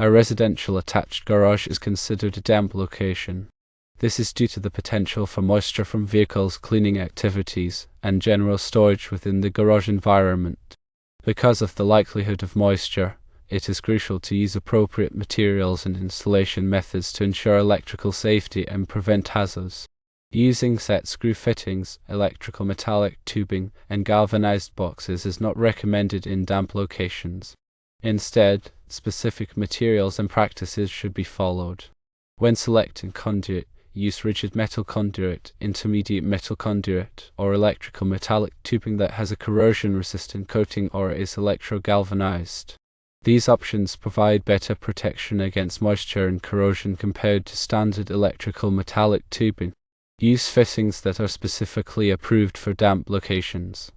A residential attached garage is considered a damp location. This is due to the potential for moisture from vehicles, cleaning activities, and general storage within the garage environment. Because of the likelihood of moisture, it is crucial to use appropriate materials and installation methods to ensure electrical safety and prevent hazards. Using set screw fittings, electrical metallic tubing, and galvanized boxes is not recommended in damp locations. Instead, specific materials and practices should be followed. When selecting conduit, use rigid metal conduit, intermediate metal conduit, or electrical metallic tubing that has a corrosion-resistant coating or is electro-galvanized. These options provide better protection against moisture and corrosion compared to standard electrical metallic tubing. Use fittings that are specifically approved for damp locations.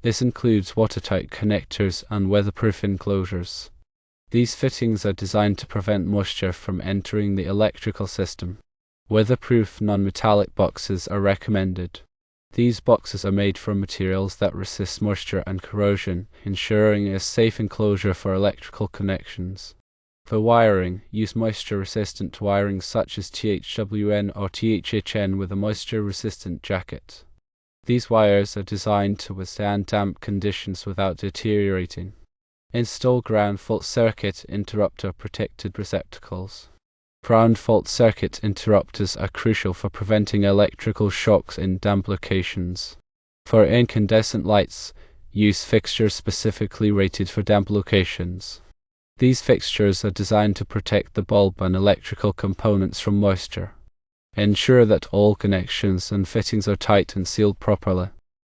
This includes watertight connectors and weatherproof enclosures. These fittings are designed to prevent moisture from entering the electrical system. Weatherproof non-metallic boxes are recommended. These boxes are made from materials that resist moisture and corrosion, ensuring a safe enclosure for electrical connections. For wiring, use moisture-resistant wiring such as THWN or THHN with a moisture-resistant jacket. These wires are designed to withstand damp conditions without deteriorating. Install ground fault circuit interrupter protected receptacles. Ground fault circuit interrupters are crucial for preventing electrical shocks in damp locations. For incandescent lights, use fixtures specifically rated for damp locations. These fixtures are designed to protect the bulb and electrical components from moisture. Ensure that all connections and fittings are tight and sealed properly.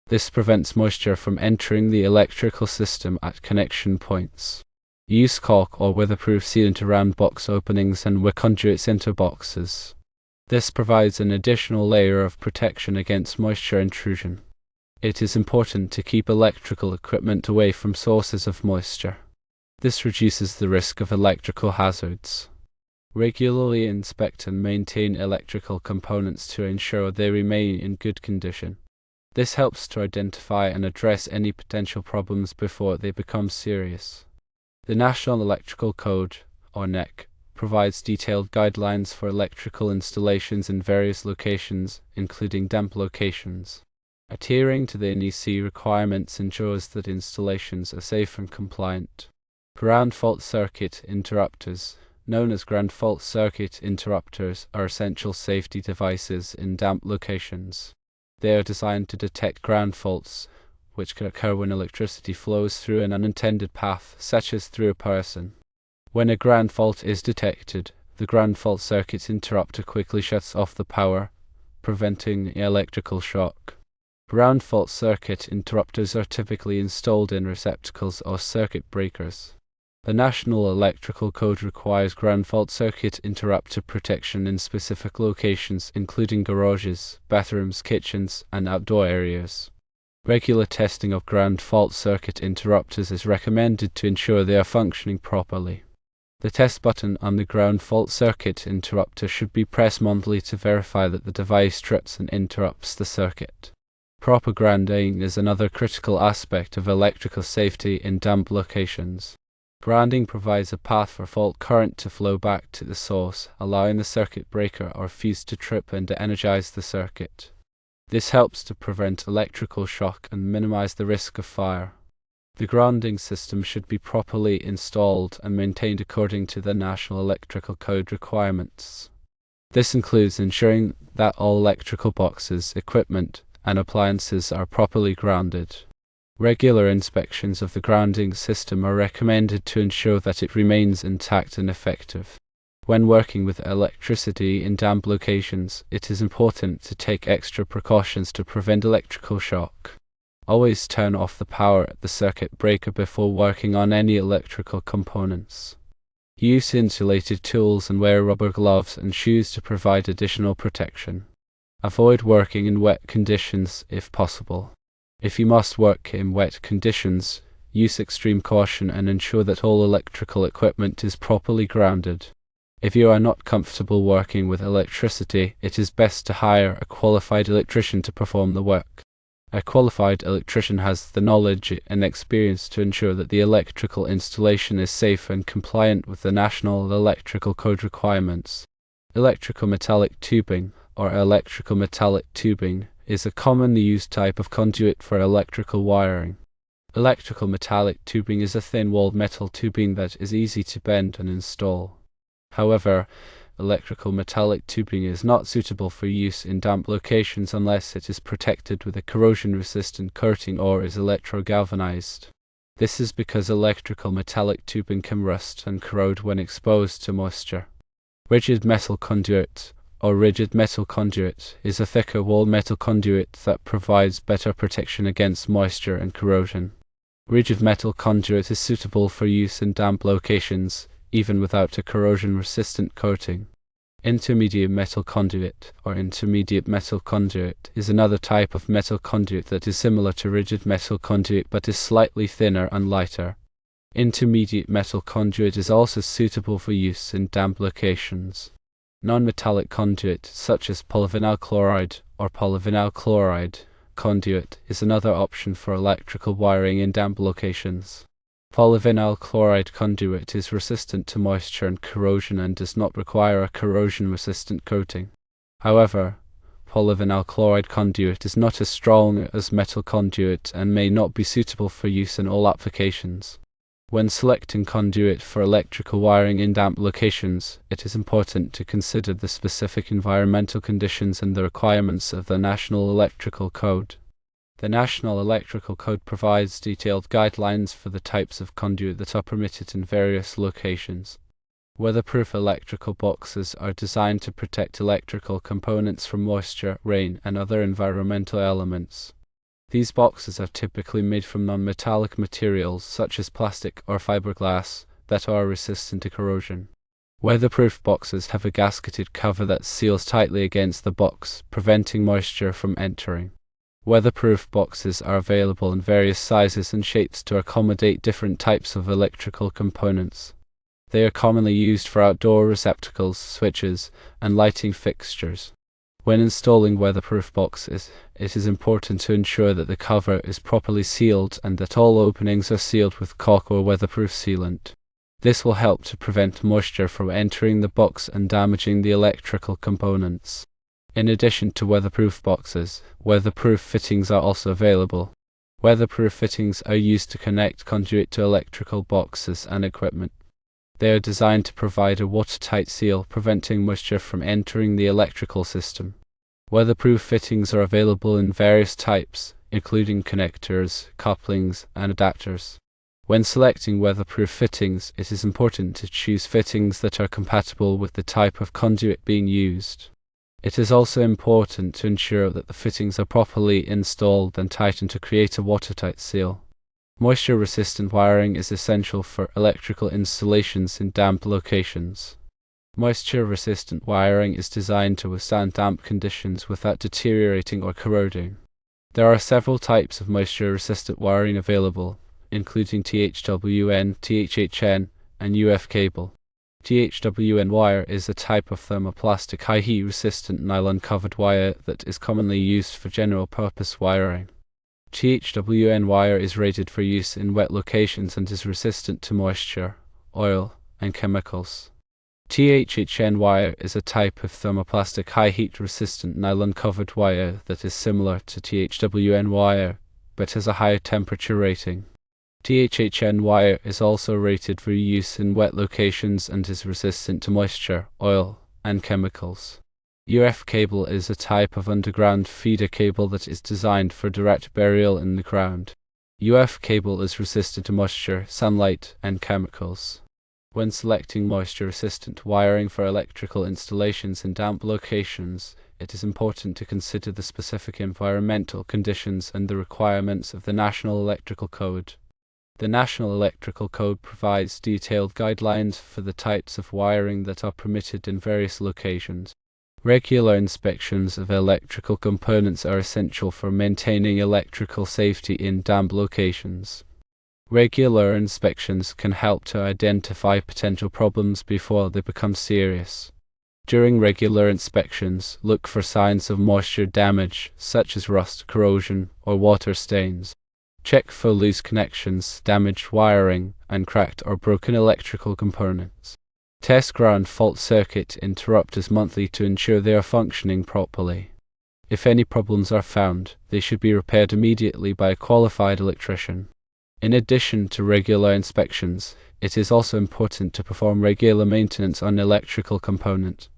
This prevents moisture from entering the electrical system at connection points. Use caulk or weatherproof sealant around box openings and where conduits enter boxes. This provides an additional layer of protection against moisture intrusion. It is important to keep electrical equipment away from sources of moisture. This reduces the risk of electrical hazards. Regularly inspect and maintain electrical components to ensure they remain in good condition. This helps to identify and address any potential problems before they become serious. The National Electrical Code, or NEC, provides detailed guidelines for electrical installations in various locations, including damp locations. Adhering to the NEC requirements ensures that installations are safe and compliant. Ground fault circuit interrupters, known as ground fault circuit interrupters, are essential safety devices in damp locations. They are designed to detect ground faults, which can occur when electricity flows through an unintended path, such as through a person. When a ground fault is detected, the ground fault circuit interrupter quickly shuts off the power, preventing electrical shock. Ground fault circuit interrupters are typically installed in receptacles or circuit breakers. The National Electrical Code requires ground fault circuit interrupter protection in specific locations, including garages, bathrooms, kitchens, and outdoor areas. Regular testing of ground fault circuit interrupters is recommended to ensure they are functioning properly. The test button on the ground fault circuit interrupter should be pressed monthly to verify that the device trips and interrupts the circuit. Proper grounding is another critical aspect of electrical safety in damp locations. Grounding provides a path for fault current to flow back to the source, allowing the circuit breaker or fuse to trip and to energize the circuit. This helps to prevent electrical shock and minimize the risk of fire. The grounding system should be properly installed and maintained according to the National Electrical Code requirements. This includes ensuring that all electrical boxes, equipment, and appliances are properly grounded. Regular inspections of the grounding system are recommended to ensure that it remains intact and effective. When working with electricity in damp locations, it is important to take extra precautions to prevent electrical shock. Always turn off the power at the circuit breaker before working on any electrical components. Use insulated tools and wear rubber gloves and shoes to provide additional protection. Avoid working in wet conditions if possible. If you must work in wet conditions, use extreme caution and ensure that all electrical equipment is properly grounded. If you are not comfortable working with electricity, it is best to hire a qualified electrician to perform the work. A qualified electrician has the knowledge and experience to ensure that the electrical installation is safe and compliant with the National Electrical Code requirements. Electrical metallic tubing, or electrical metallic tubing, is a commonly used type of conduit for electrical wiring. Electrical metallic tubing is a thin-walled metal tubing that is easy to bend and install. However, electrical metallic tubing is not suitable for use in damp locations unless it is protected with a corrosion-resistant coating or is electrogalvanized. This is because electrical metallic tubing can rust and corrode when exposed to moisture. Rigid metal conduit, or rigid metal conduit, is a thicker walled metal conduit that provides better protection against moisture and corrosion. Rigid metal conduit is suitable for use in damp locations, even without a corrosion-resistant coating. Intermediate metal conduit, or intermediate metal conduit, is another type of metal conduit that is similar to rigid metal conduit but is slightly thinner and lighter. Intermediate metal conduit is also suitable for use in damp locations. Non-metallic conduit, such as polyvinyl chloride or polyvinyl chloride conduit, is another option for electrical wiring in damp locations. Polyvinyl chloride conduit is resistant to moisture and corrosion and does not require a corrosion-resistant coating. However, polyvinyl chloride conduit is not as strong as metal conduit and may not be suitable for use in all applications. When selecting conduit for electrical wiring in damp locations, it is important to consider the specific environmental conditions and the requirements of the National Electrical Code. The National Electrical Code provides detailed guidelines for the types of conduit that are permitted in various locations. Weatherproof electrical boxes are designed to protect electrical components from moisture, rain, and other environmental elements. These boxes are typically made from non-metallic materials such as plastic or fiberglass that are resistant to corrosion. Weatherproof boxes have a gasketed cover that seals tightly against the box, preventing moisture from entering. Weatherproof boxes are available in various sizes and shapes to accommodate different types of electrical components. They are commonly used for outdoor receptacles, switches, and lighting fixtures. When installing weatherproof boxes, it is important to ensure that the cover is properly sealed and that all openings are sealed with caulk or weatherproof sealant. This will help to prevent moisture from entering the box and damaging the electrical components. In addition to weatherproof boxes, weatherproof fittings are also available. Weatherproof fittings are used to connect conduit to electrical boxes and equipment. They are designed to provide a watertight seal, preventing moisture from entering the electrical system. Weatherproof fittings are available in various types, including connectors, couplings, and adapters. When selecting weatherproof fittings, it is important to choose fittings that are compatible with the type of conduit being used. It is also important to ensure that the fittings are properly installed and tightened to create a watertight seal. Moisture-resistant wiring is essential for electrical installations in damp locations. Moisture-resistant wiring is designed to withstand damp conditions without deteriorating or corroding. There are several types of moisture-resistant wiring available, including THWN, THHN, and UF cable. THWN wire is a type of thermoplastic high-heat resistant nylon-covered wire that is commonly used for general-purpose wiring. THWN wire is rated for use in wet locations and is resistant to moisture, oil, and chemicals. THHN wire is a type of thermoplastic high-heat resistant nylon-covered wire that is similar to THWN wire, but has a higher temperature rating. THHN wire is also rated for use in wet locations and is resistant to moisture, oil, and chemicals. UF cable is a type of underground feeder cable that is designed for direct burial in the ground. UF cable is resistant to moisture, sunlight, and chemicals. When selecting moisture-resistant wiring for electrical installations in damp locations, it is important to consider the specific environmental conditions and the requirements of the National Electrical Code. The National Electrical Code provides detailed guidelines for the types of wiring that are permitted in various locations. Regular inspections of electrical components are essential for maintaining electrical safety in damp locations. Regular inspections can help to identify potential problems before they become serious. During regular inspections, look for signs of moisture damage, such as rust, corrosion, or water stains. Check for loose connections, damaged wiring, and cracked or broken electrical components. Test ground fault circuit interrupters monthly to ensure they are functioning properly. If any problems are found, they should be repaired immediately by a qualified electrician. In addition to regular inspections, it is also important to perform regular maintenance on electrical components.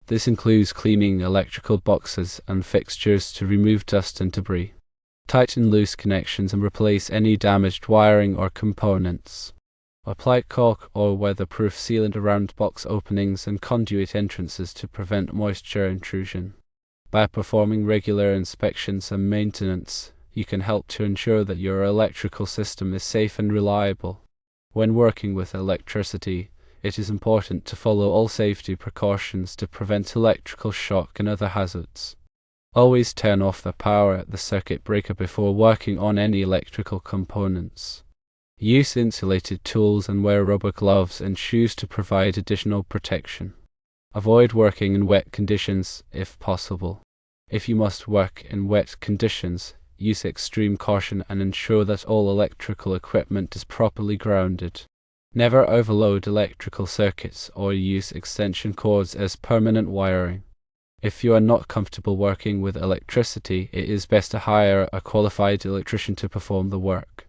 This includes cleaning electrical boxes and fixtures to remove dust and debris. Tighten loose connections and replace any damaged wiring or components. Apply caulk or weatherproof sealant around box openings and conduit entrances to prevent moisture intrusion. By performing regular inspections and maintenance, you can help to ensure that your electrical system is safe and reliable. When working with electricity, it is important to follow all safety precautions to prevent electrical shock and other hazards. Always turn off the power at the circuit breaker before working on any electrical components. Use insulated tools and wear rubber gloves and shoes to provide additional protection. Avoid working in wet conditions if possible. If you must work in wet conditions, use extreme caution and ensure that all electrical equipment is properly grounded. Never overload electrical circuits or use extension cords as permanent wiring. If you are not comfortable working with electricity, it is best to hire a qualified electrician to perform the work.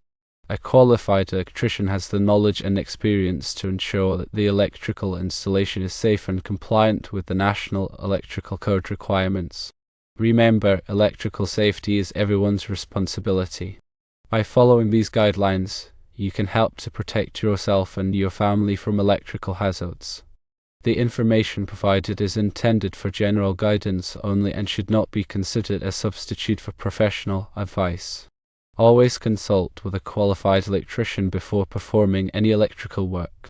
A qualified electrician has the knowledge and experience to ensure that the electrical installation is safe and compliant with the National Electrical Code requirements. Remember, electrical safety is everyone's responsibility. By following these guidelines, you can help to protect yourself and your family from electrical hazards. The information provided is intended for general guidance only and should not be considered a substitute for professional advice. Always consult with a qualified electrician before performing any electrical work.